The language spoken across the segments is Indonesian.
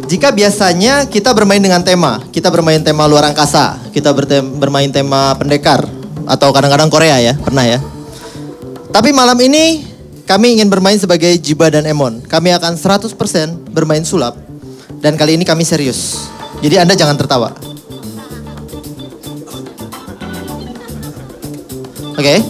Jika biasanya kita bermain dengan tema, kita bermain tema luar angkasa, kita bermain tema pendekar, atau kadang-kadang Korea ya, pernah ya. Tapi malam ini kami ingin bermain sebagai Jiba dan Emon. Kami akan 100% bermain sulap, dan kali ini kami serius. Jadi Anda jangan tertawa. Oke.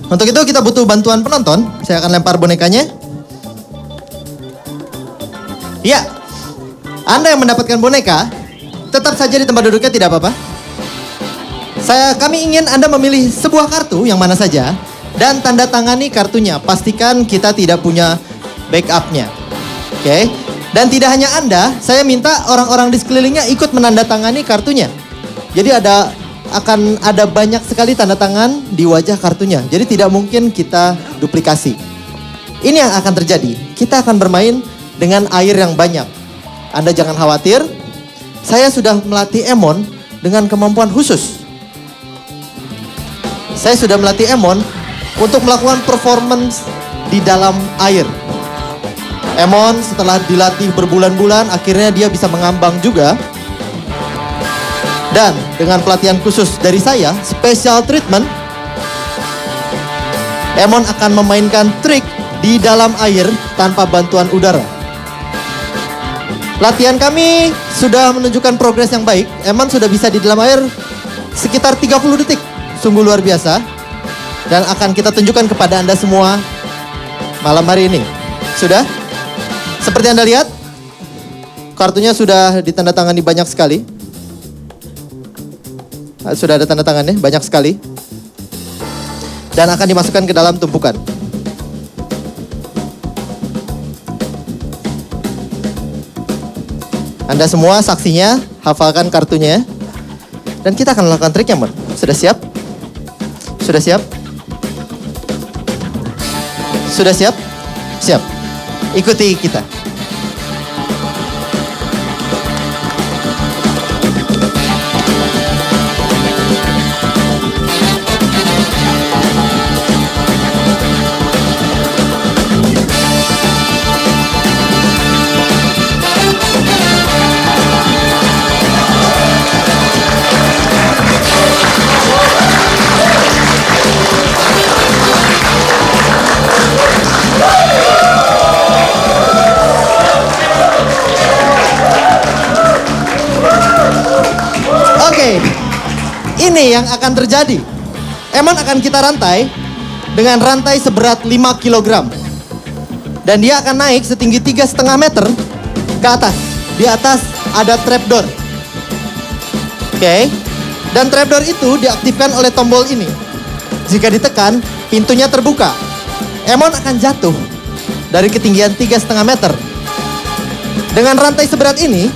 Untuk itu kita butuh bantuan penonton. Saya akan lempar bonekanya. Ya. Anda yang mendapatkan boneka, tetap saja di tempat duduknya, tidak apa-apa. Kami ingin Anda memilih sebuah kartu yang mana saja dan tanda tangani kartunya. Pastikan kita tidak punya backupnya. Oke. Dan tidak hanya Anda, saya minta orang-orang di sekelilingnya ikut menandatangani kartunya. Jadi akan ada banyak sekali tanda tangan di wajah kartunya. Jadi tidak mungkin kita duplikasi. Ini yang akan terjadi. Kita akan bermain dengan air yang banyak. Anda jangan khawatir, saya sudah melatih Emon dengan kemampuan khusus. Saya sudah melatih Emon untuk melakukan performance di dalam air. Emon setelah dilatih berbulan-bulan, akhirnya dia bisa mengambang juga. Dan dengan pelatihan khusus dari saya, special treatment, Emon akan memainkan trik di dalam air tanpa bantuan udara. Latihan kami sudah menunjukkan progres yang baik. Emon sudah bisa di dalam air sekitar 30 detik. Sungguh luar biasa. Dan akan kita tunjukkan kepada Anda semua malam hari ini. Sudah? Seperti Anda lihat, kartunya sudah ditandatangani banyak sekali. Sudah ada tanda tangannya, banyak sekali. Dan akan dimasukkan ke dalam tumpukan. Anda semua saksinya, hafalkan kartunya. Dan kita akan melakukan triknya, Mon. Sudah siap? Sudah siap? Sudah siap? Siap. Ikuti kita. Ini yang akan terjadi. Emon akan kita rantai dengan rantai seberat 5 kg. Dan dia akan naik setinggi 3,5 meter ke atas. Di atas ada trapdoor. Oke. Dan trapdoor itu diaktifkan oleh tombol ini. Jika ditekan, pintunya terbuka. Emon akan jatuh dari ketinggian 3,5 meter. Dengan rantai seberat ini,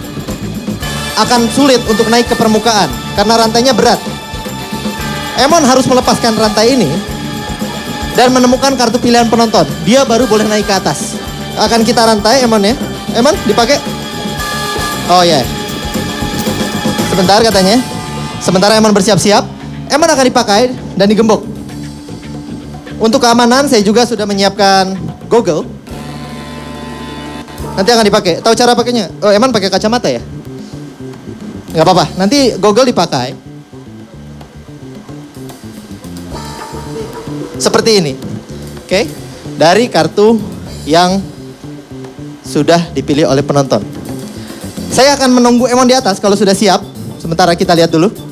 akan sulit untuk naik ke permukaan karena rantainya berat. Emon harus melepaskan rantai ini dan menemukan kartu pilihan penonton. Dia baru boleh naik ke atas. Akan kita rantai Emon ya. Emon dipakai. Oh ya. Yeah. Sebentar katanya. Sementara Emon bersiap-siap, Emon akan dipakai dan digembok. Untuk keamanan saya juga sudah menyiapkan goggle. Nanti akan dipakai. Tahu cara pakainya? Oh, Emon pakai kacamata ya? Nggak apa-apa, nanti goggle dipakai. Seperti ini. Oke. Dari kartu yang sudah dipilih oleh penonton. Saya akan menunggu Emon di atas kalau sudah siap. Sementara kita lihat dulu.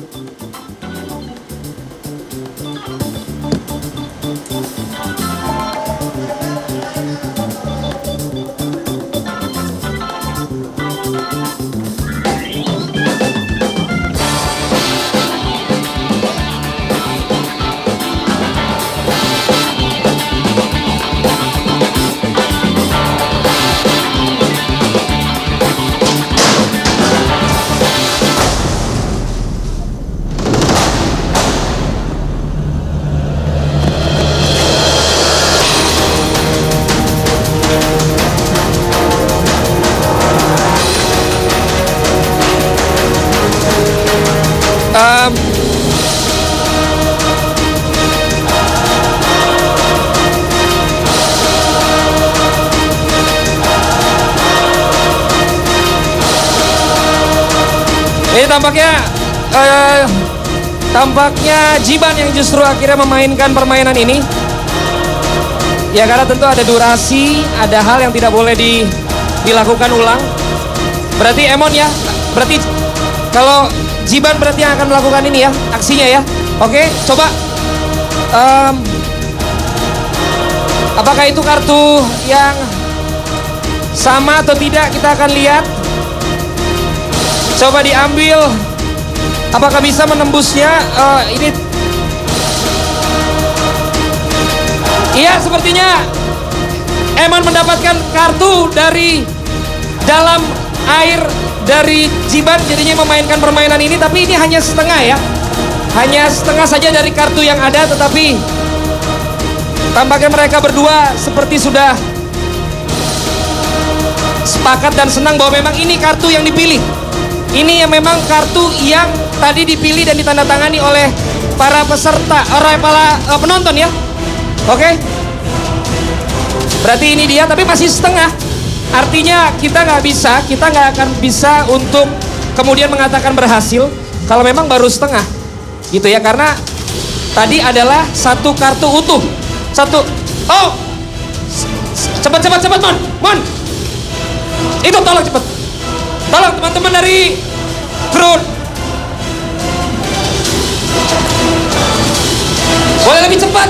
tampaknya Jiban yang justru akhirnya memainkan permainan ini. Ya karena tentu ada durasi, ada hal yang tidak boleh dilakukan ulang. Berarti Emon ya, berarti kalau Jiban berarti yang akan melakukan ini ya, aksinya ya. Oke, coba. Apakah itu kartu yang sama atau tidak, kita akan lihat. Coba diambil. Apakah bisa menembusnya? Ini. Iya, sepertinya Emon mendapatkan kartu dari dalam air dari Jiban, jadinya memainkan permainan ini, tapi ini hanya setengah ya. Hanya setengah saja dari kartu yang ada, tetapi tampaknya mereka berdua seperti sudah sepakat dan senang bahwa memang ini kartu yang dipilih. Ini yang memang kartu yang tadi dipilih dan ditandatangani oleh para peserta, para penonton ya. Oke. Berarti ini dia, tapi masih setengah. Artinya kita nggak akan bisa untuk kemudian mengatakan berhasil kalau memang baru setengah, gitu ya. Karena tadi adalah satu kartu utuh, satu. Oh, cepat Mon. Itu tolong cepat. Tolong teman-teman dari kru. Boleh lebih cepat.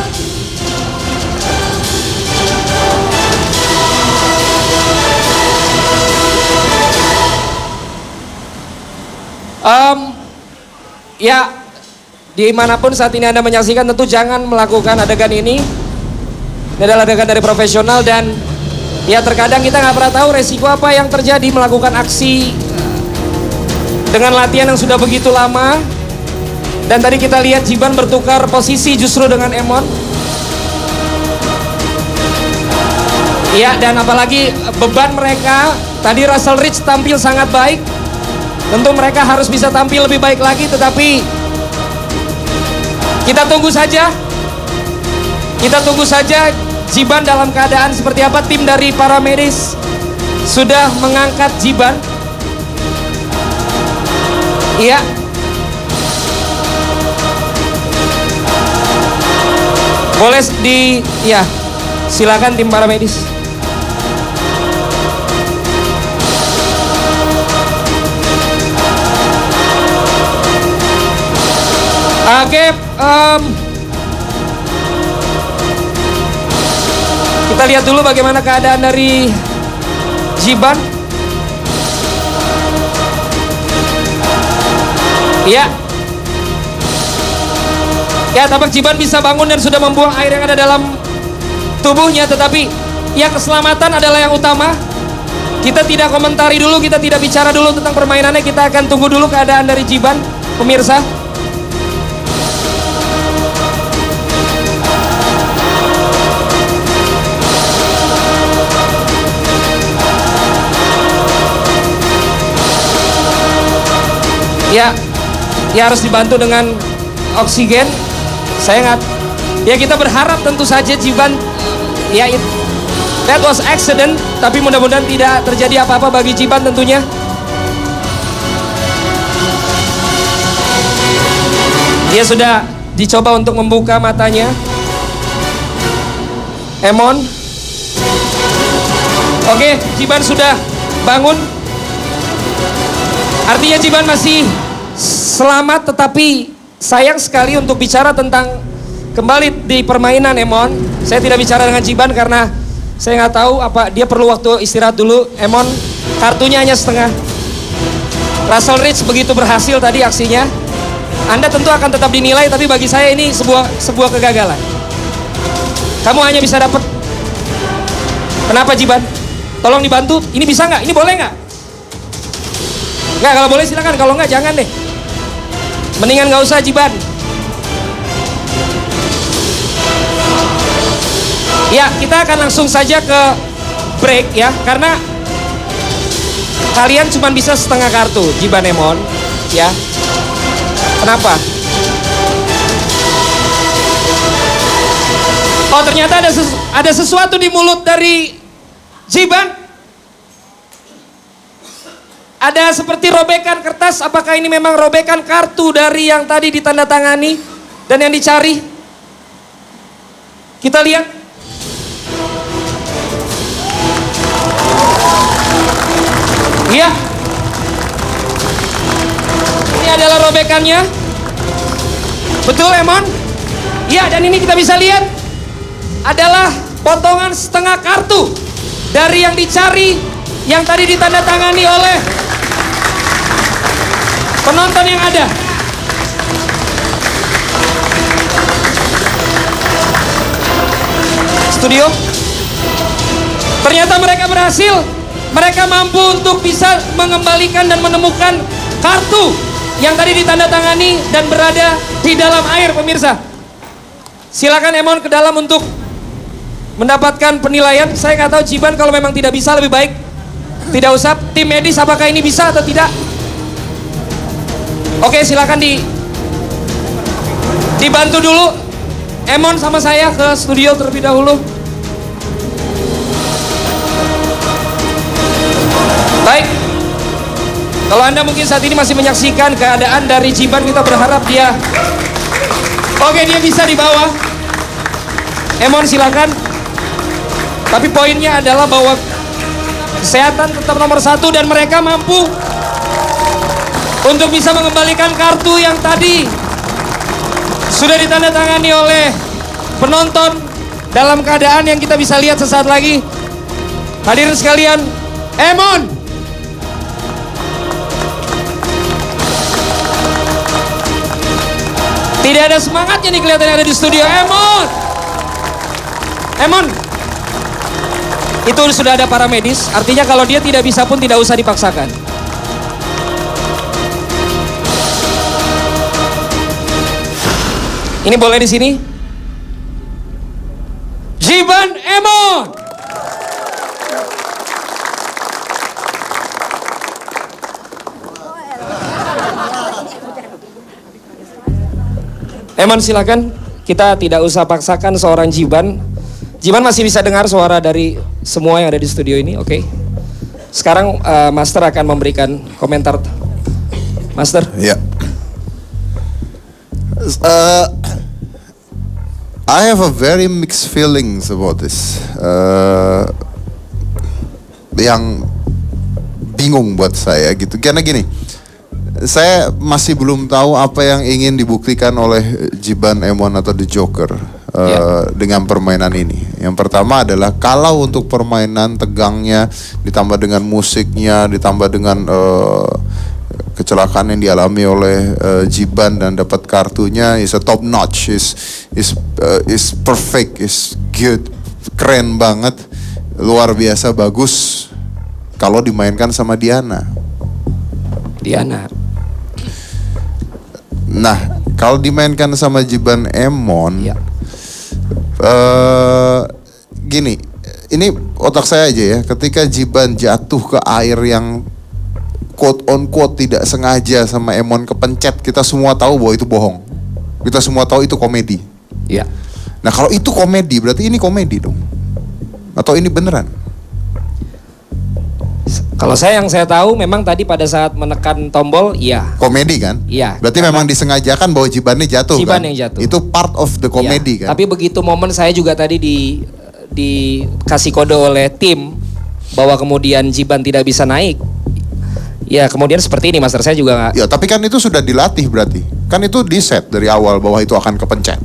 Ya, dimanapun saat ini Anda menyaksikan, tentu jangan melakukan adegan ini. Ini adalah adegan dari profesional dan ya terkadang kita nggak pernah tahu resiko apa yang terjadi melakukan aksi dengan latihan yang sudah begitu lama. Dan tadi kita lihat Jiban bertukar posisi justru dengan Emon. Ya, dan apalagi beban mereka, tadi Russell Rich tampil sangat baik. Tentu mereka harus bisa tampil lebih baik lagi, tetapi kita tunggu saja. Kita tunggu saja Jiban dalam keadaan seperti apa. Tim dari para medis sudah mengangkat Jiban. Iya. Boleh ya, silakan tim para medis. Oke, kita lihat dulu bagaimana keadaan dari Jiban. Ya, tampak Jiban bisa bangun dan sudah membuang air yang ada dalam tubuhnya, tetapi ya keselamatan adalah yang utama. Kita tidak komentari dulu, kita tidak bicara dulu tentang permainannya, kita akan tunggu dulu keadaan dari Jiban, pemirsa. Ya harus dibantu dengan oksigen. Kita berharap tentu saja Jiban, that was accident, tapi mudah-mudahan tidak terjadi apa-apa bagi Jiban tentunya. Dia sudah dicoba untuk membuka matanya. Emon. Oke, Jiban sudah bangun. Artinya Jiban masih selamat, tetapi sayang sekali untuk bicara tentang kembali di permainan Emon. Saya tidak bicara dengan Jiban karena saya nggak tahu apa dia perlu waktu istirahat dulu. Emon kartunya hanya setengah. Russell Rich begitu berhasil tadi aksinya. Anda tentu akan tetap dinilai, tapi bagi saya ini sebuah kegagalan. Kamu hanya bisa dapat. Kenapa Jiban? Tolong dibantu. Ini bisa nggak? Ini boleh nggak? Nggak, kalau boleh silakan. Kalau nggak jangan deh. Mendingan nggak usah Jiban. Ya, kita akan langsung saja ke break ya, karena kalian cuma bisa setengah kartu Jiban Emon ya. Kenapa? Oh, ternyata ada sesuatu di mulut dari Jiban. Ada seperti robekan kertas, apakah ini memang robekan kartu dari yang tadi ditandatangani dan yang dicari? Kita lihat. Iya. Ini adalah robekannya. Betul, Emon? Iya, dan ini kita bisa lihat adalah potongan setengah kartu dari yang dicari yang tadi ditandatangani oleh penonton yang ada. Studio. Ternyata mereka berhasil. Mereka mampu untuk bisa mengembalikan dan menemukan kartu yang tadi ditandatangani dan berada di dalam air, pemirsa. Silakan Emon ke dalam untuk mendapatkan penilaian. Saya nggak tahu Jiban kalau memang tidak bisa lebih baik tidak usah. Tim medis apakah ini bisa atau tidak? Oke, silakan dibantu dulu. Emon sama saya ke studio terlebih dahulu. Baik. Kalau Anda mungkin saat ini masih menyaksikan keadaan dari Jiban, kita berharap dia oke, dia bisa di bawah. Emon silakan. Tapi poinnya adalah bahwa kesehatan tetap nomor satu dan mereka mampu untuk bisa mengembalikan kartu yang tadi sudah ditandatangani oleh penonton dalam keadaan yang kita bisa lihat sesaat lagi. Hadirin sekalian, Emon. Tidak ada semangatnya nih kelihatan ada di studio. Emon. Itu sudah ada para medis, artinya kalau dia tidak bisa pun tidak usah dipaksakan. Ini boleh di sini? Jiban Emon. Emon silakan. Kita tidak usah paksakan seorang Jiban. Jiban masih bisa dengar suara dari semua yang ada di studio ini, oke? Sekarang Master akan memberikan komentar. Master. Ya. I have a very mixed feelings about this. Yang bingung buat saya gitu. Karena gini, saya masih belum tahu apa yang ingin dibuktikan oleh Jiban Emon atau The Joker dengan permainan ini. Yang pertama adalah kalau untuk permainan tegangnya ditambah dengan musiknya, ditambah dengan kecelakaan yang dialami oleh Jiban dan dapat kartunya, is a top notch, is perfect, is good, keren banget, luar biasa bagus kalau dimainkan sama Diana. Nah, kalau dimainkan sama Jiban Emon, Ya. Gini, ini otak saya aja ya. Ketika Jiban jatuh ke air yang quote on quote tidak sengaja sama Emon kepencet, kita semua tahu bahwa itu bohong. Kita semua tahu itu komedi. Ya. Nah, kalau itu komedi, berarti ini komedi dong? Atau ini beneran? Kalau yang saya tahu memang tadi pada saat menekan tombol, iya. Komedi kan? Iya. Berarti memang disengajakan bahwa Jibannya jatuh Jiban kan? yang jatuh. Itu part of the comedy Iya. kan? Tapi begitu momen saya juga tadi dikasih kode oleh tim bahwa kemudian Jiban tidak bisa naik. Ya kemudian seperti ini Master, saya juga nggak. Ya tapi kan itu sudah dilatih berarti. Kan itu di set dari awal bahwa itu akan kepencet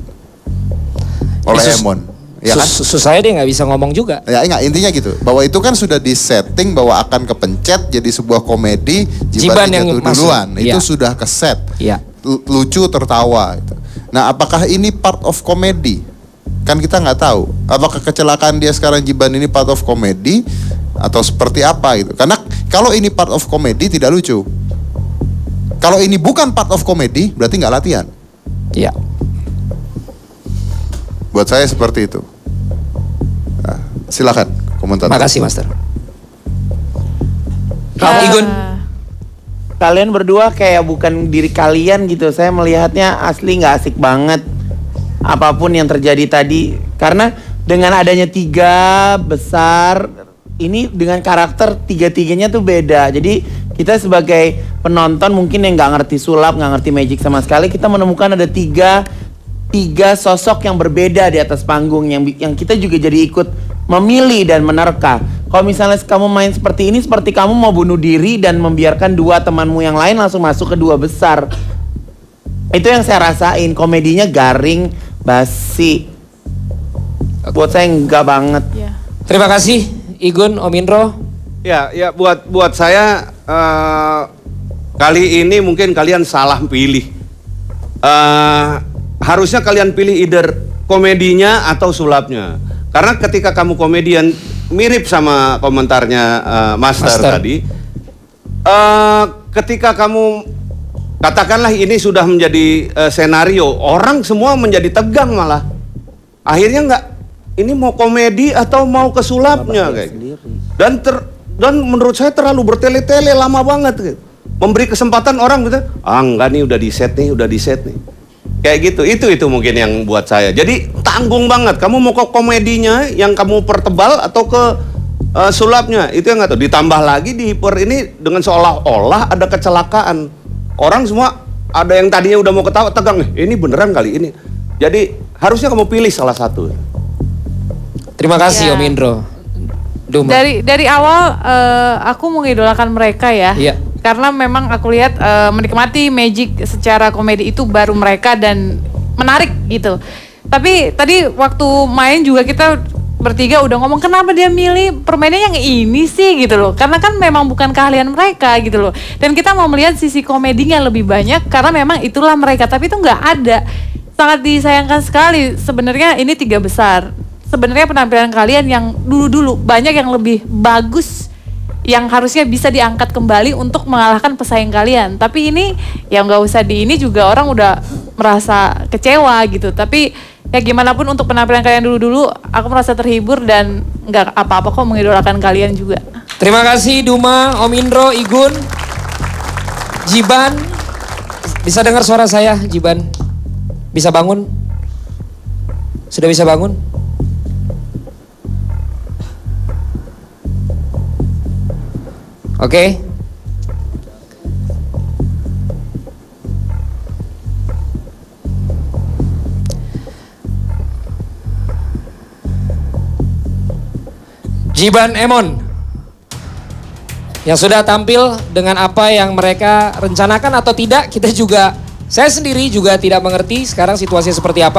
oleh Emon. Ya kan? Saya dia nggak bisa ngomong juga. Ya enggak, intinya gitu. Bahwa itu kan sudah di setting bahwa akan kepencet jadi sebuah komedi, Jiban yang jatuh masuk. duluan. Iya. Itu sudah ke set. Iya. Lucu, tertawa gitu. Nah, apakah ini part of comedy? Kan kita nggak tahu. Apakah kecelakaan dia sekarang Jiban ini part of comedy atau seperti apa gitu. Karena kalau ini part of comedy tidak lucu. Kalau ini bukan part of comedy berarti nggak latihan. Iya. Buat saya seperti itu. Nah, silakan komentar. Makasih Master. Kamu Igun. Kalian berdua kayak bukan diri kalian gitu. Saya melihatnya asli nggak asik banget. Apapun yang terjadi tadi. Karena dengan adanya 3 besar, ini dengan karakter 3-3-nya tuh beda. Jadi Kita sebagai penonton mungkin yang nggak ngerti sulap, nggak ngerti magic sama sekali, kita menemukan ada tiga sosok yang berbeda di atas panggung yang kita juga jadi ikut memilih dan menerka. Kalau misalnya kamu main seperti ini, seperti kamu mau bunuh diri dan membiarkan dua temanmu yang lain langsung masuk ke dua besar. Itu yang saya rasain, komedinya garing, basi. Buat saya enggak banget. Ya. Terima kasih Igun, Om Indro. Ya buat saya kali ini mungkin kalian salah pilih. Harusnya kalian pilih either komedinya atau sulapnya. Karena ketika kamu komedian mirip sama komentarnya Master tadi. Ketika kamu katakanlah ini sudah menjadi senario, orang semua menjadi tegang malah. Akhirnya nggak, ini mau komedi atau mau ke sulapnya kayak gitu. Dan menurut saya terlalu bertele-tele, lama banget gitu. Memberi kesempatan orang gitu, enggak nih udah di set nih. Kayak gitu, itu mungkin yang buat saya. Jadi tanggung banget, kamu mau ke komedinya yang kamu pertebal atau ke sulapnya, itu yang nggak tahu. Ditambah lagi di ini dengan seolah-olah ada kecelakaan. Orang semua ada yang tadinya udah mau ketawa, tegang nih, ini beneran kali ini. Jadi harusnya kamu pilih salah satu. Terima kasih Ya. Om Indro. Duma. Dari awal aku mengidolakan mereka ya. Iya. Karena memang aku lihat menikmati magic secara komedi itu baru mereka dan menarik gitu. Tapi tadi waktu main juga kita bertiga udah ngomong kenapa dia milih permainannya yang ini sih gitu loh. Karena kan memang bukan keahlian mereka gitu loh. Dan kita mau melihat sisi komedinya lebih banyak karena memang itulah mereka. Tapi itu nggak ada. Sangat disayangkan sekali sebenarnya ini 3 besar. Sebenarnya penampilan kalian yang dulu-dulu banyak yang lebih bagus yang harusnya bisa diangkat kembali untuk mengalahkan pesaing kalian. Tapi ini ya nggak usah di ini juga orang udah merasa kecewa gitu. Tapi ya gimana pun untuk penampilan kalian dulu-dulu aku merasa terhibur dan nggak apa-apa kok mengidolakan kalian juga. Terima kasih Duma, Om Indro, Igun, Jiban. Bisa dengar suara saya, Jiban? Bisa bangun? Sudah bisa bangun? Oke. Jiban Emon yang sudah tampil dengan apa yang mereka rencanakan atau tidak, kita juga, saya sendiri juga tidak mengerti sekarang situasinya seperti apa.